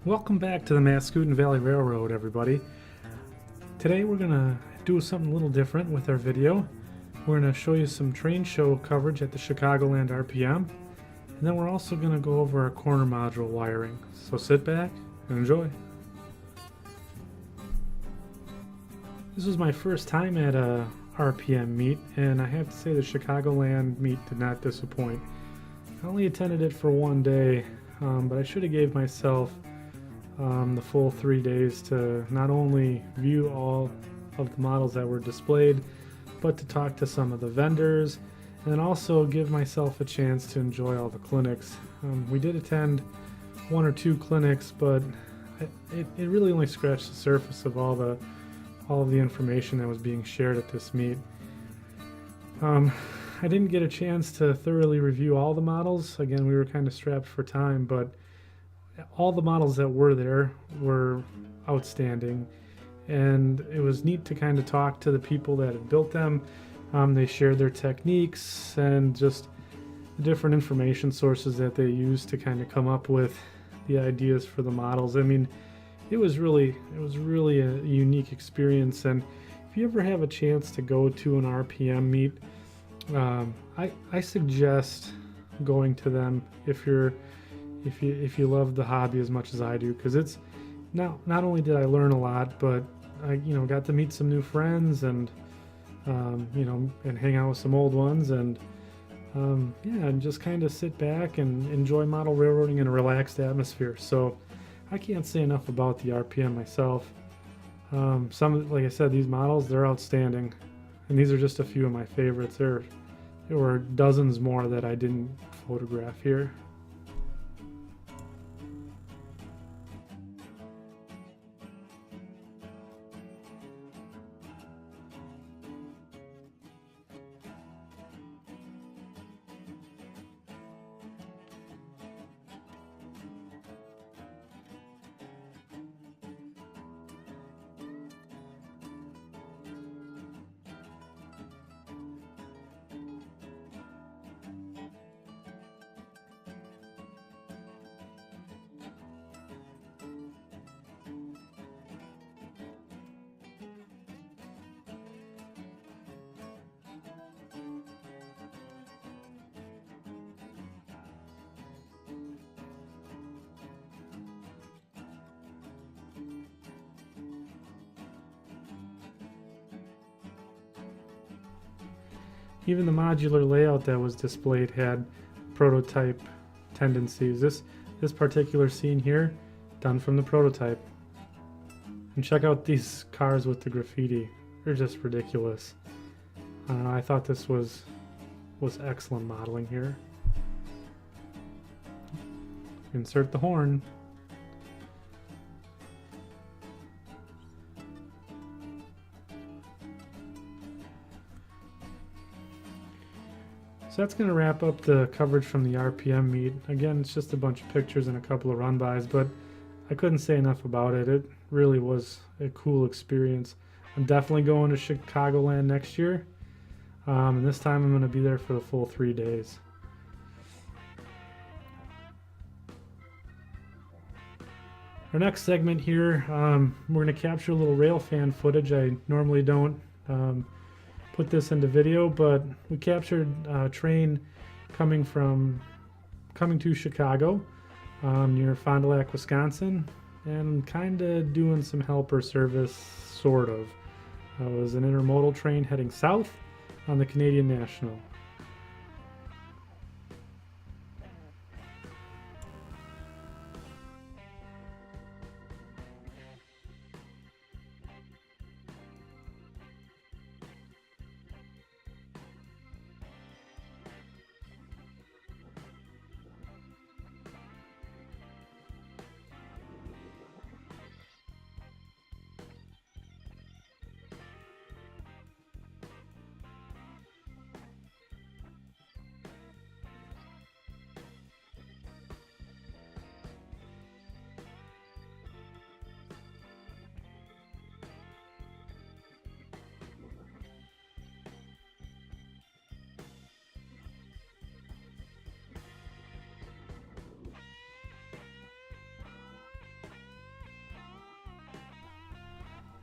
Welcome back to the Mascoutin Valley Railroad, everybody. Today we're going to do something a little different with our video. We're going to show you some train show coverage at the Chicagoland RPM, and then we're also going to go over our corner module wiring. So sit back and enjoy. This was my first time at a RPM meet, and I have to say the Chicagoland meet did not disappoint. I only attended it for one day, but I should have gave myself the full 3 days to not only view all of the models that were displayed, but to talk to some of the vendors, and then also give myself a chance to enjoy all the clinics. We did attend one or two clinics, but it really only scratched the surface of all of the information that was being shared at this meet. I didn't get a chance to thoroughly review all the models. Again, we were kind of strapped for time, but all the models that were there were outstanding, and it was neat to kind of talk to the people that had built them. They shared their techniques and just the different information sources that they used to kind of come up with the ideas for the models. I mean, it was really a unique experience, and if you ever have a chance to go to an RPM meet, I suggest going to them if you love the hobby as much as I do, because it's not only did I learn a lot, but I got to meet some new friends and and hang out with some old ones, and and just kind of sit back and enjoy model railroading in a relaxed atmosphere. So I can't say enough about the RPM myself. Like I said, these models, they're outstanding, and these are just a few of my favorites. There were dozens more that I didn't photograph here. Even the modular layout that was displayed had prototype tendencies. This particular scene here, done from the prototype. And check out these cars with the graffiti. They're just ridiculous. I don't know, I thought this was excellent modeling here. Insert the horn. So that's going to wrap up the coverage from the RPM meet. Again, it's just a bunch of pictures and a couple of run-bys, but I couldn't say enough about it. It really was a cool experience. I'm definitely going to Chicagoland next year, and this time I'm going to be there for the full 3 days. Our next segment here, we're going to capture a little rail fan footage. I normally don't put this into video, but we captured a train coming to Chicago near Fond du Lac, Wisconsin, and kind of doing some helper service, sort of. It was an intermodal train heading south on the Canadian National.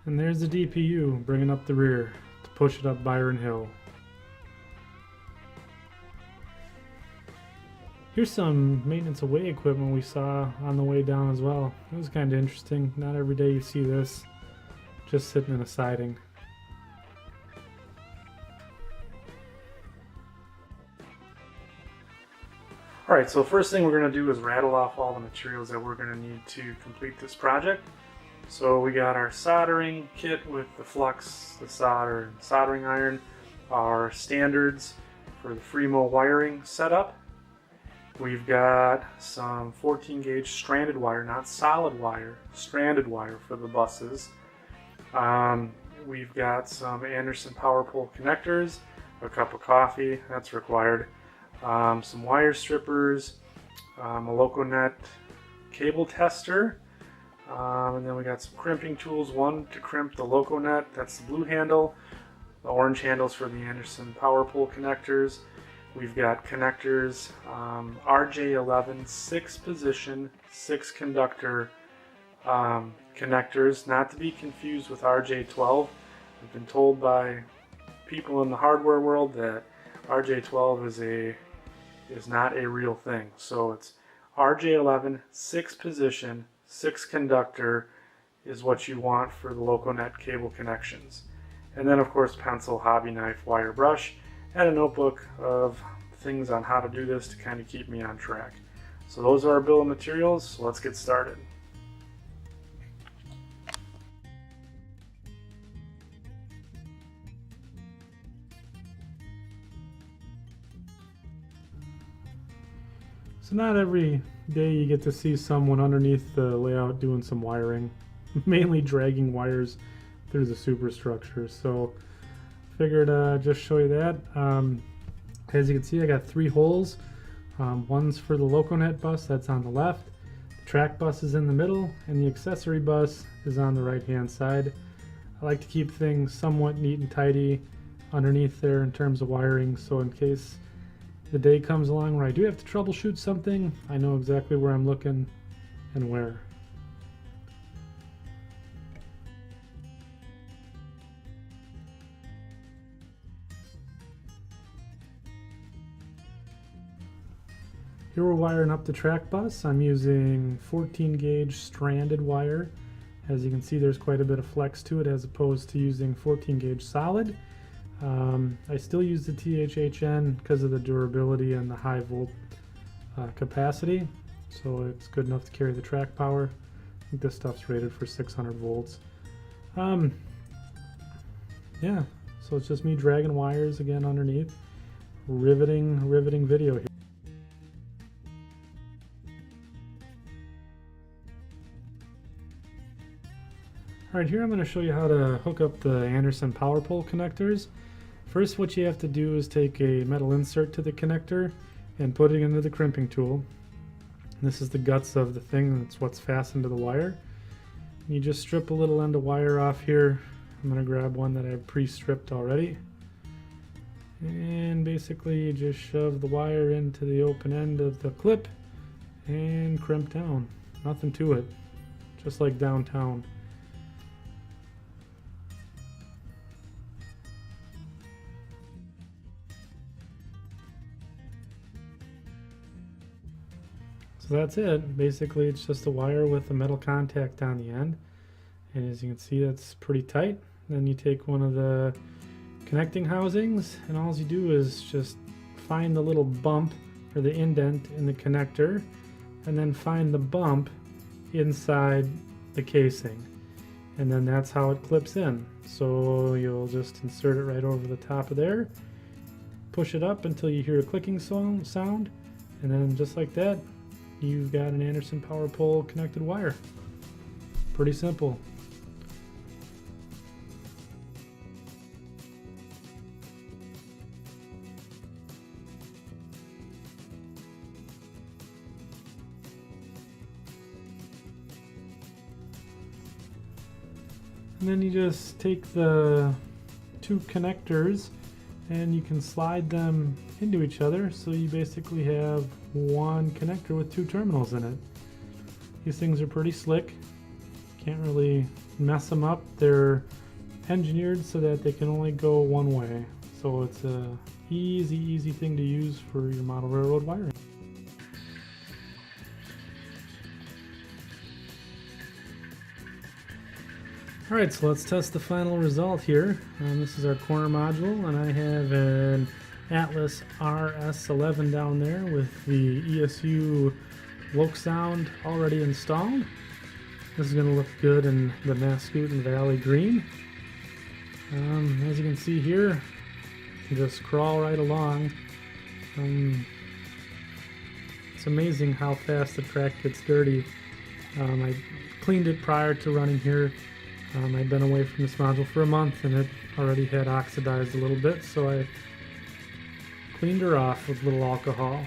And there's the DPU bringing up the rear to push it up Byron Hill. Here's some maintenance away equipment we saw on the way down as well. It was kind of interesting. Not every day you see this just sitting in a siding. Alright, so first thing we're going to do is rattle off all the materials that we're going to need to complete this project. So we got our soldering kit with the flux, the solder, and soldering iron, our standards for the Fremo wiring setup. We've got some 14 gauge stranded wire, not solid wire, stranded wire for the buses. We've got some Anderson power pole connectors, a cup of coffee, that's required, some wire strippers, a loco net cable tester, and then we got some crimping tools, one to crimp the loco net, that's the blue handle, the orange handles for the Anderson power pole connectors. We've got connectors, RJ11 6 position, 6 conductor connectors, not to be confused with RJ12. I've been told by people in the hardware world that RJ12 is not a real thing. So it's RJ11 6 position, 6 conductor is what you want for the LocoNet cable connections. And then of course pencil, hobby knife, wire brush, and a notebook of things on how to do this to kind of keep me on track. So those are our bill of materials, so let's get started. So not every day you get to see someone underneath the layout doing some wiring, mainly dragging wires through the superstructure. So figured just show you that. As you can see, I got 3 holes. One's for the LocoNet bus, that's on the left. The track bus is in the middle, and the accessory bus is on the right-hand side. I like to keep things somewhat neat and tidy underneath there in terms of wiring, so in case the day comes along where I do have to troubleshoot something, I know exactly where I'm looking and where. Here we're wiring up the track bus. I'm using 14 gauge stranded wire. As you can see, there's quite a bit of flex to it as opposed to using 14 gauge solid. I still use the THHN because of the durability and the high volt capacity, so it's good enough to carry the track power. I think this stuff's rated for 600 volts. Yeah, so it's just me dragging wires again underneath. Riveting video here. Alright, here I'm going to show you how to hook up the Anderson power pole connectors. First, what you have to do is take a metal insert to the connector and put it into the crimping tool. This is the guts of the thing, that's what's fastened to the wire. You just strip a little end of wire off here. I'm going to grab one that I've pre-stripped already. And basically you just shove the wire into the open end of the clip and crimp down. Nothing to it, just like downtown. So that's it. Basically it's just a wire with a metal contact on the end, and as you can see that's pretty tight. Then you take one of the connecting housings and all you do is just find the little bump or the indent in the connector and then find the bump inside the casing, and then that's how it clips in. So you'll just insert it right over the top of there, push it up until you hear a clicking sound, and then just like that you've got an Anderson power pole connected wire. Pretty simple. And then you just take the 2 connectors and you can slide them into each other, so you basically have one connector with 2 terminals in it. These things are pretty slick. Can't really mess them up. They're engineered so that they can only go one way. So it's a easy thing to use for your model railroad wiring. Alright, so let's test the final result here. This is our corner module, and I have an Atlas RS11 down there with the ESU loco sound already installed. This is going to look good in the Mascoutin Valley green. As you can see here, you just crawl right along. It's amazing how fast the track gets dirty. I cleaned it prior to running here. I'd been away from this module for a month and it already had oxidized a little bit, so I cleaned her off with a little alcohol.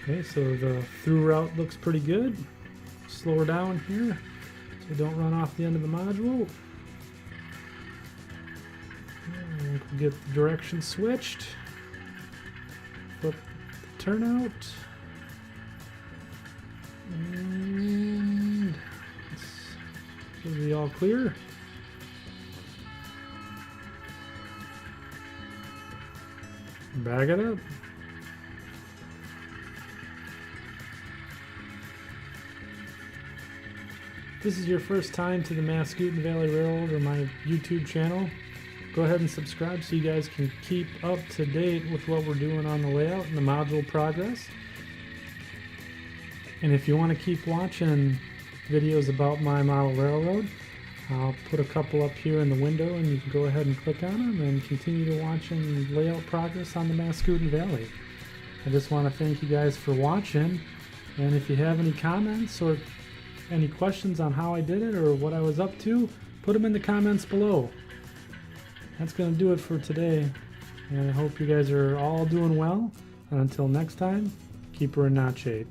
Okay, so the through route looks pretty good. Slow her down here so we don't run off the end of the module. And we'll get the direction switched. Flip the turnout. And should be all clear. Bag it up. If this is your first time to the Mascoutin Valley Railroad or my YouTube channel, go ahead and subscribe so you guys can keep up to date with what we're doing on the layout and the module progress. And if you want to keep watching videos about my model railroad, I'll put a couple up here in the window and you can go ahead and click on them and continue to watch layout progress on the Mascoutin Valley. I just want to thank you guys for watching, and if you have any comments or any questions on how I did it or what I was up to, put them in the comments below. That's going to do it for today, and I hope you guys are all doing well, and until next time, keep her in notch 8.